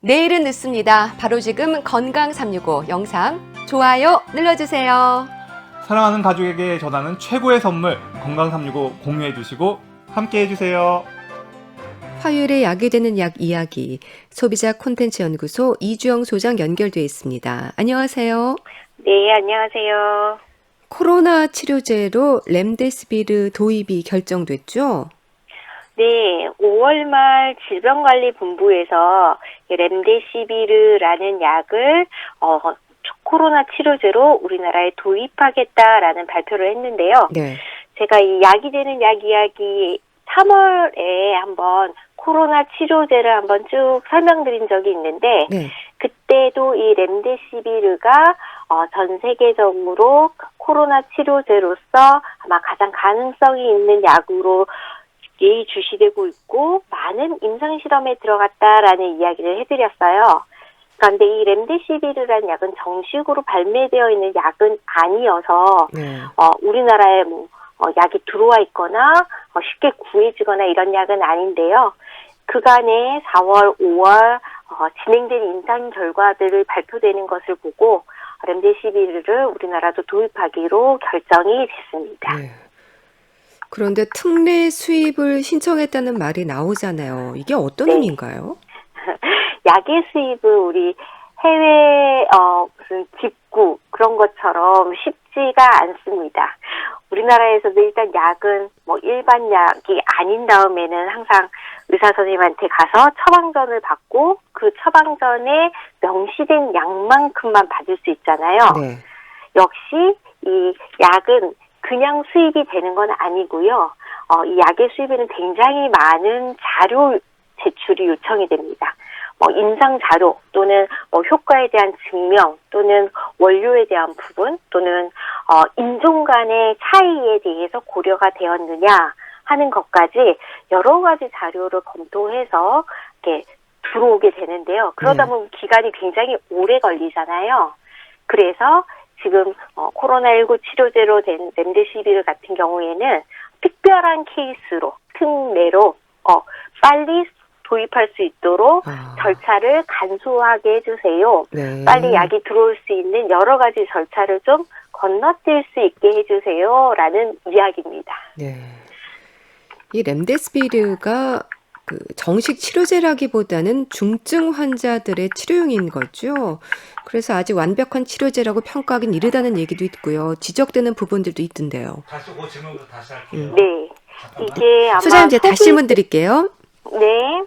내일은 늦습니다. 바로 지금 건강 365 영상 좋아요 눌러주세요. 사랑하는 가족에게 전하는 최고의 선물 건강 365 공유해 주시고 함께 해주세요. 화요일에 약이 되는 약 이야기 소비자 콘텐츠 연구소 이주영 소장 연결돼 있습니다. 안녕하세요. 네, 안녕하세요. 코로나 치료제로 렘데시비르 도입이 결정됐죠? 네, 5월 말 질병관리본부에서 렘데시비르라는 약을 코로나 치료제로 우리나라에 도입하겠다라는 발표를 했는데요. 네. 제가 이 약이 되는 약 이야기 3월에 한번 코로나 치료제를 한번 쭉 설명드린 적이 있는데 네. 그때도 이 렘데시비르가 전 세계적으로 코로나 치료제로서 아마 가장 가능성이 있는 약으로 예의주시되고 있고 많은 임상실험에 들어갔다라는 이야기를 해드렸어요. 그런데 이 렘데시비르라는 약은 정식으로 발매되어 있는 약은 아니어서 네. 우리나라에 약이 들어와 있거나 쉽게 구해지거나 이런 약은 아닌데요. 그간에 4월, 5월 진행된 임상 결과들을 발표되는 것을 보고 렘데시비르를 우리나라도 도입하기로 결정이 됐습니다. 네. 그런데 특례 수입을 신청했다는 말이 나오잖아요. 이게 어떤 네. 의미인가요? 약의 수입은 우리 해외 무슨 직구 그런 것처럼 쉽지가 않습니다. 우리나라에서도 일단 약은 일반 약이 아닌 다음에는 항상 의사 선생님한테 가서 처방전을 받고 그 처방전에 명시된 약만큼만 받을 수 있잖아요. 네. 역시 이 약은 그냥 수입이 되는 건 아니고요. 이 약의 수입에는 굉장히 많은 자료 제출이 요청이 됩니다. 임상 자료 또는 효과에 대한 증명 또는 원료에 대한 부분 또는 인종 간의 차이에 대해서 고려가 되었느냐 하는 것까지 여러 가지 자료를 검토해서 이렇게 들어오게 되는데요. 그러다 보면 기간이 굉장히 오래 걸리잖아요. 그래서 지금 코로나19 치료제로 된 렘데시비르 같은 경우에는 특별한 케이스로 특례로 빨리 도입할 수 있도록 절차를 간소하게 해주세요. 네. 빨리 약이 들어올 수 있는 여러 가지 절차를 좀 건너뛸 수 있게 해주세요. 라는 이야기입니다. 네. 이 렘데시비르가 정식 치료제라기보다는 중증 환자들의 치료용인 거죠. 그래서 아직 완벽한 치료제라고 평가하긴 이르다는 얘기도 있고요. 지적되는 부분들도 있던데요. 다시 그 질문부터 다시 할게요. 네. 이게 아마 소장님, 이제 다시 질문 드릴게요. 네.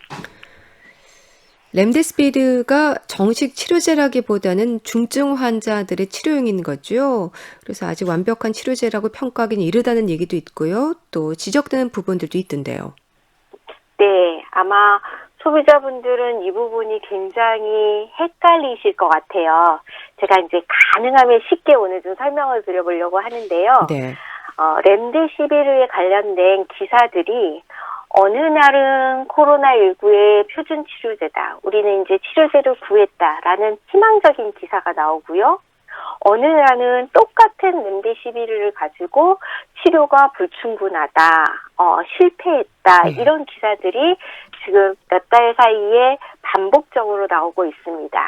렘데시비르가 정식 치료제라기보다는 중증 환자들의 치료용인 거죠. 그래서 아직 완벽한 치료제라고 평가하기는 이르다는 얘기도 있고요. 또 지적되는 부분들도 있던데요. 네. 아마 소비자분들은 이 부분이 굉장히 헷갈리실 것 같아요. 제가 이제 가능하면 쉽게 오늘 좀 설명을 드려보려고 하는데요. 네. 렘데시비르에 관련된 기사들이 어느 날은 코로나19의 표준 치료제다. 우리는 이제 치료제를 구했다라는 희망적인 기사가 나오고요. 어느 날은 똑같은 렘데시비르를 가지고 치료가 불충분하다, 실패했다, 네. 이런 기사들이 지금 몇 달 사이에 반복적으로 나오고 있습니다.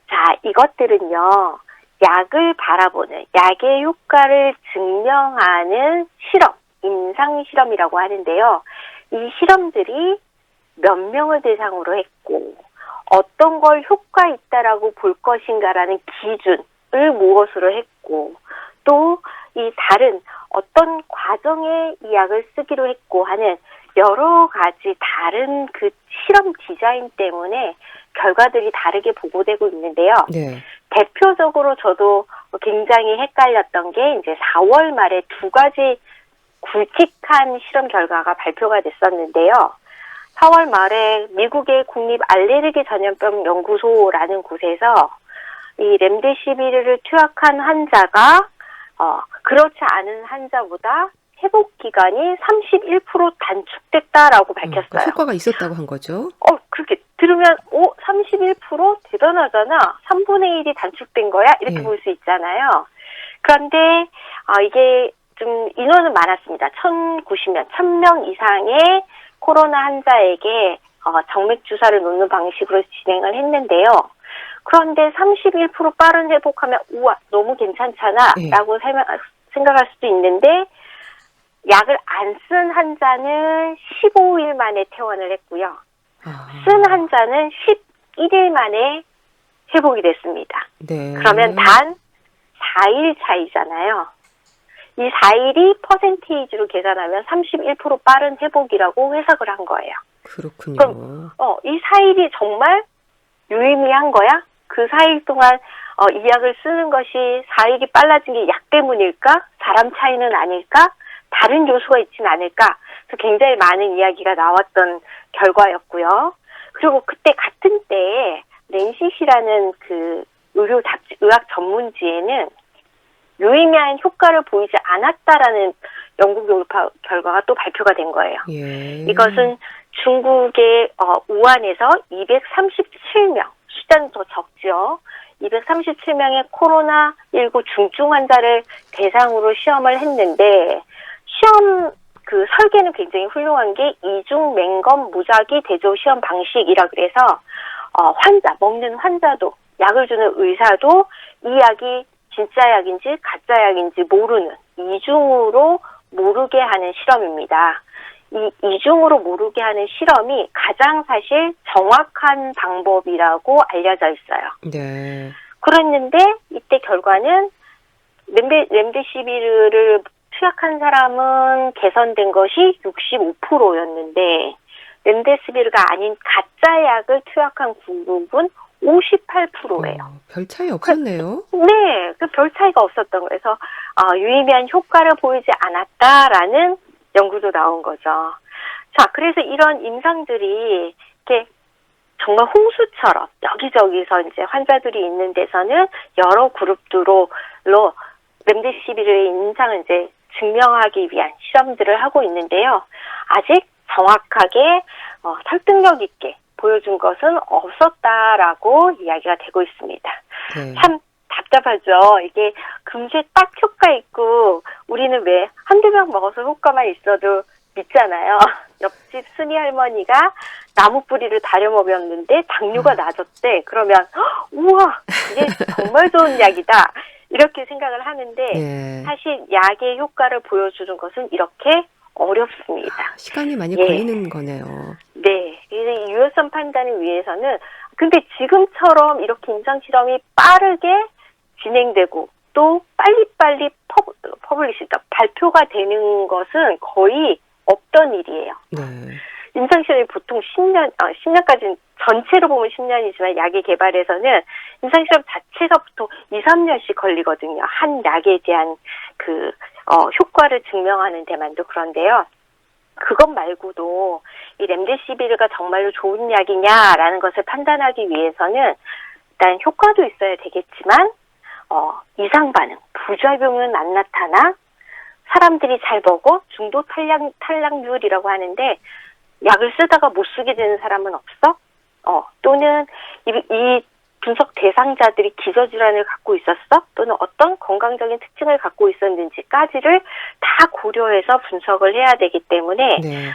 자, 이것들은요, 약을 바라보는, 약의 효과를 증명하는 실험, 임상실험이라고 하는데요. 이 실험들이 몇 명을 대상으로 했고, 어떤 걸 효과 있다라고 볼 것인가라는 기준을 무엇으로 했고, 또 이 다른 어떤 과정에 이 약을 쓰기로 했고 하는 여러 가지 다른 그 실험 디자인 때문에 결과들이 다르게 보고되고 있는데요. 네. 대표적으로 저도 굉장히 헷갈렸던 게 이제 4월 말에 두 가지 굵직한 실험 결과가 발표가 됐었는데요. 4월 말에 미국의 국립 알레르기 전염병 연구소라는 곳에서 이 렘데시비르를 투약한 환자가 그렇지 않은 환자보다 회복 기간이 31% 단축됐다라고 밝혔어요. 그러니까 효과가 있었다고 한 거죠. 그렇게 들으면 31% 대단하잖아. 3분의 1이 단축된 거야? 이렇게 볼 수 있잖아요. 그런데 이게 좀 인원은 많았습니다. 1,090명, 1,000명 이상의 코로나 환자에게 정맥 주사를 놓는 방식으로 진행을 했는데요. 그런데 31% 빠른 회복하면 우와 너무 괜찮잖아라고 생각할 수도 있는데 약을 안 쓴 환자는 15일 만에 퇴원을 했고요. 쓴 환자는 11일 만에 회복이 됐습니다. 네. 그러면 단 4일 차이잖아요. 이 4일이 퍼센테이지로 계산하면 31% 빠른 회복이라고 해석을 한 거예요. 그렇군요. 그럼 이 4일이 정말 유의미한 거야? 그 4일 동안 이 약을 쓰는 것이 4일이 빨라진 게 약 때문일까? 사람 차이는 아닐까? 다른 요소가 있진 않을까? 그래서 굉장히 많은 이야기가 나왔던 결과였고요. 그리고 그때 같은 때에 렌시시라는 그 의학 전문지에는 유의미한 효과를 보이지 않았다라는 연구 결과가 또 발표가 된 거예요. 예. 이것은 중국의 우한에서 237명, 숫자는 더 적죠. 237명의 코로나19 중증 환자를 대상으로 시험을 했는데 시험 그 설계는 굉장히 훌륭한 게 이중 맹검 무작위 대조 시험 방식이라 그래서 먹는 환자도 약을 주는 의사도 이 약이 진짜 약인지 가짜 약인지 모르는 이중으로 모르게 하는 실험입니다. 이 이중으로 모르게 하는 실험이 가장 사실 정확한 방법이라고 알려져 있어요. 네. 그랬는데 이때 결과는 렘데시비르를 투약한 사람은 개선된 것이 65%였는데 렘데시비르가 아닌 가짜 약을 투약한 그룹은 58%예요. 별 차이 없었네요. 네, 별 차이가 없었던 거예요. 그래서 유의미한 효과를 보이지 않았다라는 연구도 나온 거죠. 자, 그래서 이런 임상들이 이렇게 정말 홍수처럼 여기저기서 이제 환자들이 있는 데서는 여러 그룹들로 렘데시비르의 임상을 이제 증명하기 위한 실험들을 하고 있는데요. 아직 정확하게 설득력 있게 보여준 것은 없었다라고 이야기가 되고 있습니다. 네. 참 답답하죠. 이게 금세 딱 효과 있고 우리는 왜 한두 병 먹어서 효과만 있어도 믿잖아요. 옆집 순이 할머니가 나무 뿌리를 다려 먹였는데 당뇨가 낮았대. 그러면 우와 이게 정말 좋은 약이다. 이렇게 생각을 하는데 네. 사실 약의 효과를 보여주는 것은 이렇게 어렵습니다. 시간이 많이 예. 걸리는 거네요. 네. 그래서 유효성 판단을 위해서는 근데 지금처럼 이렇게 임상실험이 빠르게 진행되고 또 빨리빨리 퍼블리시다 발표가 되는 것은 거의 없던 일이에요. 네. 임상실험이 보통 10년까지는 전체로 보면 10년이지만 약의 개발에서는 임상실험 자체가 보통 2, 3년씩 걸리거든요. 한 약에 대한 효과를 증명하는 데만도 그런데요. 그것 말고도 이 렘데시비르가 정말로 좋은 약이냐라는 것을 판단하기 위해서는 일단 효과도 있어야 되겠지만 이상 반응, 부작용은 안 나타나 사람들이 잘 먹어 중도 탈락률이라고 하는데 약을 쓰다가 못 쓰게 되는 사람은 없어? 또는 이 분석 대상자들이 기저질환을 갖고 있었어? 또는 어떤 건강적인 특징을 갖고 있었는지까지를 다 고려해서 분석을 해야 되기 때문에 네.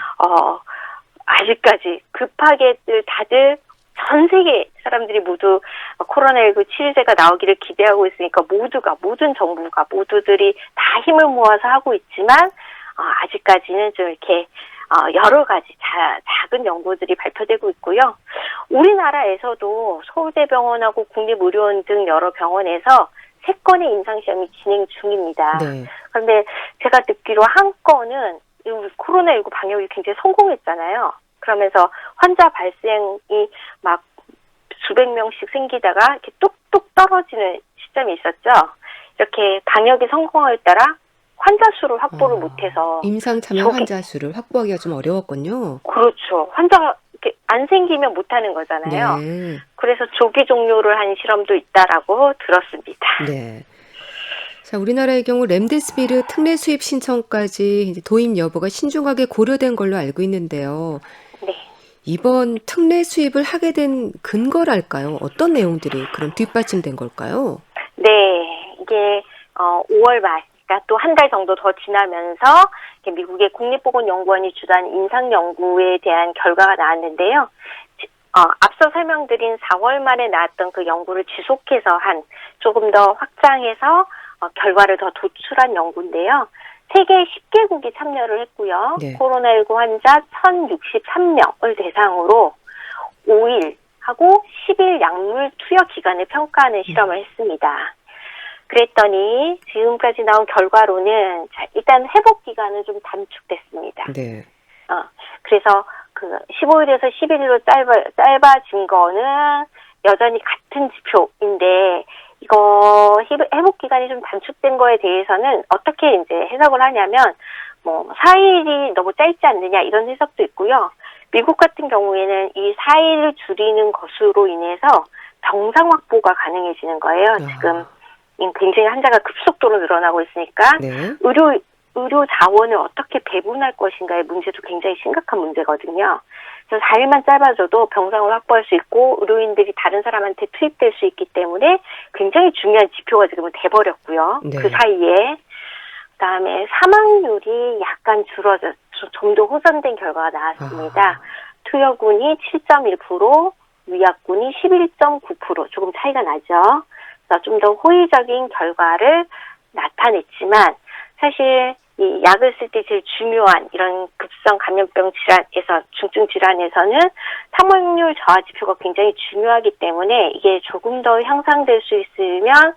아직까지 급하게 다들 전 세계 사람들이 모두 코로나19 치료제가 나오기를 기대하고 있으니까 모든 정부가 모두들이 다 힘을 모아서 하고 있지만 아직까지는 좀 이렇게 여러 가지 작은 연구들이 발표되고 있고요. 우리나라에서도 서울대병원하고 국립의료원 등 여러 병원에서 3건의 임상시험이 진행 중입니다. 네. 그런데 제가 듣기로 한 건은 코로나19 방역이 굉장히 성공했잖아요. 그러면서 환자 발생이 막 수백 명씩 생기다가 이렇게 뚝뚝 떨어지는 시점이 있었죠. 이렇게 방역이 성공에 따라 환자 수를 확보를 못해서 임상 참여 환자 수를 확보하기가 좀 어려웠군요. 그렇죠. 환자가 이렇게 안 생기면 못하는 거잖아요. 네. 그래서 조기 종료를 한 실험도 있다라고 들었습니다. 네. 자, 우리나라의 경우 렘데시비르 특례 수입 신청까지 이제 도입 여부가 신중하게 고려된 걸로 알고 있는데요. 네. 이번 특례 수입을 하게 된 근거랄까요? 어떤 내용들이 그런 뒷받침된 걸까요? 네. 이게 5월 말 그러니까 또 한 달 정도 더 지나면서 미국의 국립보건연구원이 주도한 임상연구에 대한 결과가 나왔는데요. 앞서 설명드린 4월 말에 나왔던 그 연구를 지속해서 조금 더 확장해서 결과를 더 도출한 연구인데요. 세계 10개국이 참여를 했고요. 네. 코로나19 환자 1,063명을 대상으로 5일하고 10일 약물 투여 기간을 평가하는 실험을 했습니다. 그랬더니 지금까지 나온 결과로는 일단 회복 기간은 좀 단축됐습니다. 네. 그래서 그 15일에서 11일로 짧아진 거는 여전히 같은 지표인데 이거 회복 기간이 좀 단축된 거에 대해서는 어떻게 이제 해석을 하냐면 4일이 너무 짧지 않느냐 이런 해석도 있고요. 미국 같은 경우에는 이 4일을 줄이는 것으로 인해서 병상 확보가 가능해지는 거예요. 지금 굉장히 환자가 급속도로 늘어나고 있으니까 네. 의료 자원을 어떻게 배분할 것인가의 문제도 굉장히 심각한 문제거든요. 그래서 4일만 짧아져도 병상을 확보할 수 있고 의료인들이 다른 사람한테 투입될 수 있기 때문에 굉장히 중요한 지표가 지금은 돼버렸고요. 네. 그 사이에 그다음에 사망률이 약간 좀 더 호전된 결과가 나왔습니다. 투여군이 7.1%, 위약군이 11.9% 조금 차이가 나죠. 그래서 좀 더 호의적인 결과를 나타냈지만 사실 이 약을 쓸 때 제일 중요한 이런 급성 감염병 질환에서 중증 질환에서는 사망률 저하 지표가 굉장히 중요하기 때문에 이게 조금 더 향상될 수 있으면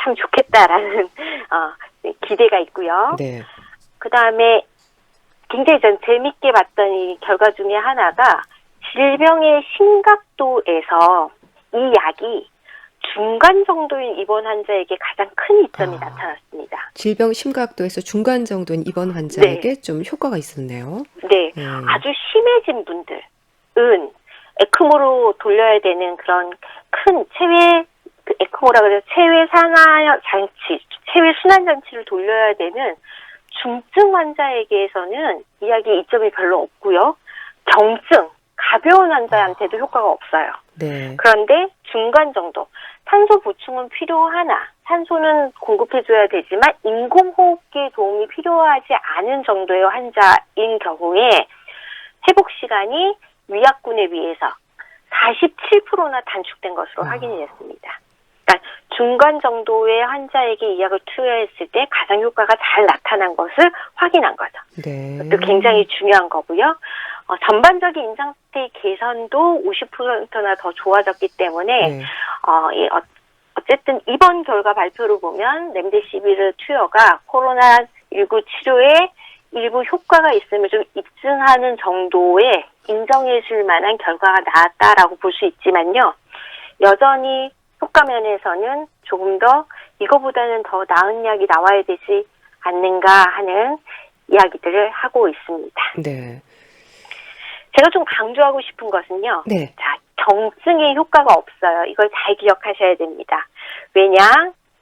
참 좋겠다라는 기대가 있고요. 네. 그다음에 굉장히 전 재밌게 봤던 이 결과 중에 하나가 질병의 심각도에서 이 약이 중간 정도인 입원 환자에게 가장 큰 이점이 나타났습니다. 질병 심각도에서 중간 정도인 입원 환자에게 좀 효과가 있었네요. 네. 아주 심해진 분들은 에크모로 돌려야 되는 그런 큰 에크모라 그래서 체외 산화 장치, 체외 순환 장치를 돌려야 되는 중증 환자에게서는 이 약의 이점이 별로 없고요. 경증, 가벼운 환자한테도 효과가 없어요. 네. 그런데 중간 정도, 산소 보충은 필요하나 산소는 공급해줘야 되지만 인공호흡기의 도움이 필요하지 않은 정도의 환자인 경우에 회복 시간이 위약군에 비해서 47%나 단축된 것으로 확인이 됐습니다. 그러니까 중간 정도의 환자에게 이 약을 투여했을 때 가장 효과가 잘 나타난 것을 확인한 거죠. 네. 또 굉장히 중요한 거고요. 전반적인 임상 상태 개선도 50%나 더 좋아졌기 때문에 네. 어쨌든 이번 결과 발표를 보면 렘데시비르 투여가 코로나19 치료에 일부 효과가 있음을 좀 입증하는 정도의 인정해 줄 만한 결과가 나왔다라고 볼 수 있지만요. 여전히 효과 면에서는 조금 더 이거보다는 더 나은 약이 나와야 되지 않는가 하는 이야기들을 하고 있습니다. 네. 제가 좀 강조하고 싶은 것은요. 네. 자, 경증에 효과가 없어요. 이걸 잘 기억하셔야 됩니다. 왜냐?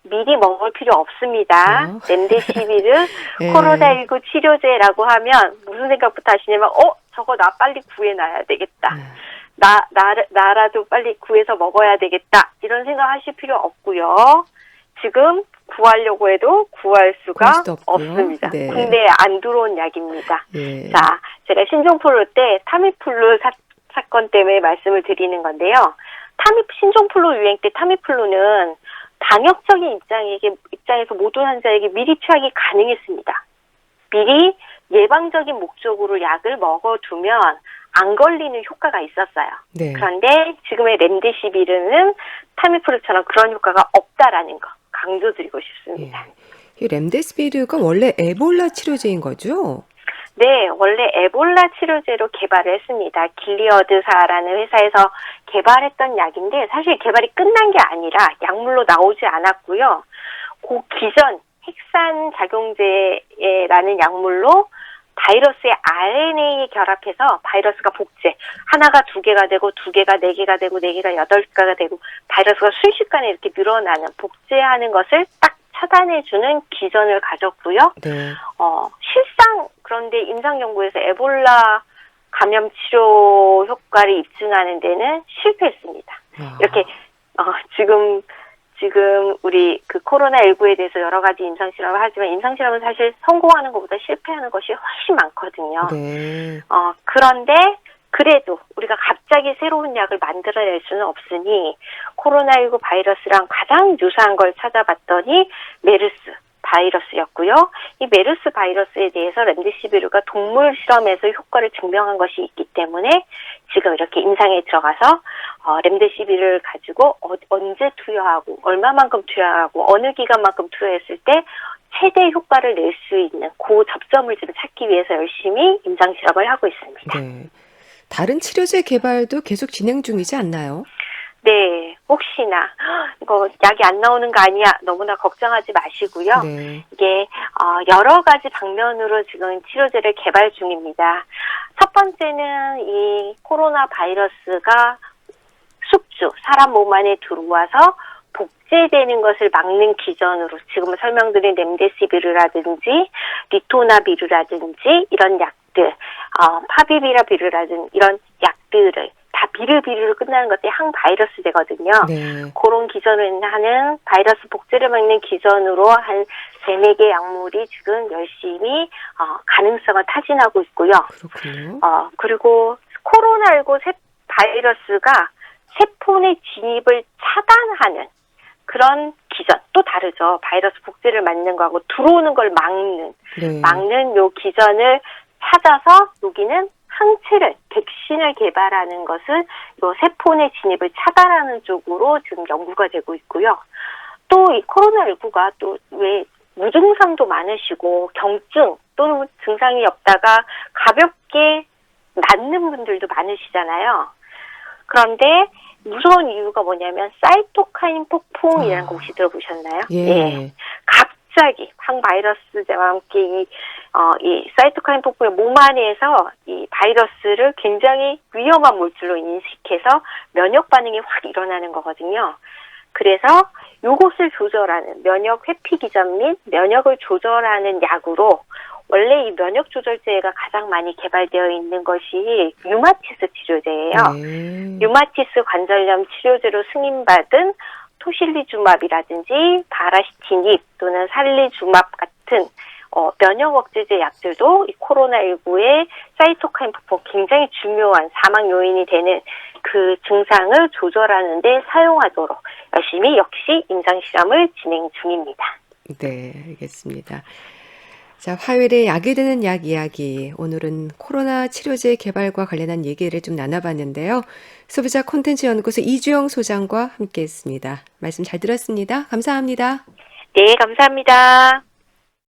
미리 먹을 필요 없습니다. 렘데시비르 네. 코로나19 치료제라고 하면 무슨 생각부터 하시냐면 저거 나 빨리 구해놔야 되겠다. 나라도 빨리 구해서 먹어야 되겠다. 이런 생각하실 필요 없고요. 지금 구하려고 해도 구할 수가 없습니다. 네. 국내에 안 들어온 약입니다. 예. 자, 제가 신종플루 때 타미플루 사건 때문에 말씀을 드리는 건데요. 신종플루 유행 때 타미플루는 방역적인 입장에서 모든 환자에게 미리 투약이 가능했습니다. 미리 예방적인 목적으로 약을 먹어두면 안 걸리는 효과가 있었어요. 네. 그런데 지금의 렘데시비르는 타미플루처럼 그런 효과가 없다라는 거 강조드리고 싶습니다. 예. 이 렘데시비르가 원래 에볼라 치료제인 거죠? 네, 원래 에볼라 치료제로 개발을 했습니다. 길리어드사라는 회사에서 개발했던 약인데 사실 개발이 끝난 게 아니라 약물로 나오지 않았고요. 그 기존 핵산 작용제라는 약물로 바이러스의 RNA에 결합해서 바이러스가 복제, 하나가 2개가 되고 2개가 4개가 되고 4개가 8개가 되고 바이러스가 순식간에 이렇게 늘어나는 복제하는 것을 딱 차단해주는 기전을 가졌고요. 네. 실상 그런데 임상연구에서 에볼라 감염 치료 효과를 입증하는 데는 실패했습니다. 이렇게 지금 지금 우리 그 코로나19에 대해서 여러 가지 임상실험을 하지만 임상실험은 사실 성공하는 것보다 실패하는 것이 훨씬 많거든요. 네. 그런데 그래도 우리가 갑자기 새로운 약을 만들어낼 수는 없으니 코로나19 바이러스랑 가장 유사한 걸 찾아봤더니 메르스 바이러스였고요. 이 메르스 바이러스에 대해서 렘데시비르가 동물 실험에서 효과를 증명한 것이 있기 때문에 지금 이렇게 임상에 들어가서 렘데시비르를 가지고 언제 투여하고 얼마만큼 투여하고 어느 기간만큼 투여했을 때 최대 효과를 낼 수 있는 그 접점을 좀 찾기 위해서 열심히 임상 실험을 하고 있습니다. 네. 다른 치료제 개발도 계속 진행 중이지 않나요? 네, 혹시나 이거 약이 안 나오는 거 아니야? 너무나 걱정하지 마시고요. 네. 이게 여러 가지 방면으로 지금 치료제를 개발 중입니다. 첫 번째는 이 코로나 바이러스가 숙주, 사람 몸 안에 들어와서 복제되는 것을 막는 기전으로 지금 설명드린 렘데시비르라든지 리토나비르라든지 이런 약들, 파비비라비르라든지 이런 약들을 다 비르비르로 끝나는 것들이 항바이러스제거든요. 네. 그런 기전을 하는 바이러스 복제를 막는 기전으로 한 3-4개 약물이 지금 열심히 가능성을 타진하고 있고요. 그렇군요. 그리고 코로나19 바이러스가 세포 내 진입을 차단하는 그런 기전, 또 다르죠. 바이러스 복제를 막는 거하고 들어오는 걸 네. 막는 요 기전을 찾아서 여기는 항체를, 백신을 개발하는 것을 요 세포 내 진입을 차단하는 쪽으로 지금 연구가 되고 있고요. 또 이 코로나19가 또 왜 무증상도 많으시고 경증 또는 증상이 없다가 가볍게 낫는 분들도 많으시잖아요. 그런데 무서운 이유가 뭐냐면 사이토카인 폭풍이라는 거 혹시 들어보셨나요? 예. 네. 갑자기 항바이러스제와 함께 이 사이토카인 폭풍이 몸 안에서 이 바이러스를 굉장히 위험한 물질로 인식해서 면역 반응이 확 일어나는 거거든요. 그래서 요것을 조절하는 면역 회피 기전 및 면역을 조절하는 약으로 원래 이 면역 조절제가 가장 많이 개발되어 있는 것이 류마티스 치료제예요. 네. 류마티스 관절염 치료제로 승인받은 토실리주맙이라든지 바라시티닙 또는 살리주맙 같은 면역 억제제 약들도 이 코로나19의 사이토카인 폭풍 굉장히 중요한 사망 요인이 되는 그 증상을 조절하는 데 사용하도록 열심히 역시 임상 실험을 진행 중입니다. 네, 알겠습니다. 자, 화요일에 약이 되는 약 이야기. 오늘은 코로나 치료제 개발과 관련한 얘기를 좀 나눠봤는데요. 소비자 콘텐츠 연구소 이주영 소장과 함께 했습니다. 말씀 잘 들었습니다. 감사합니다. 네, 감사합니다.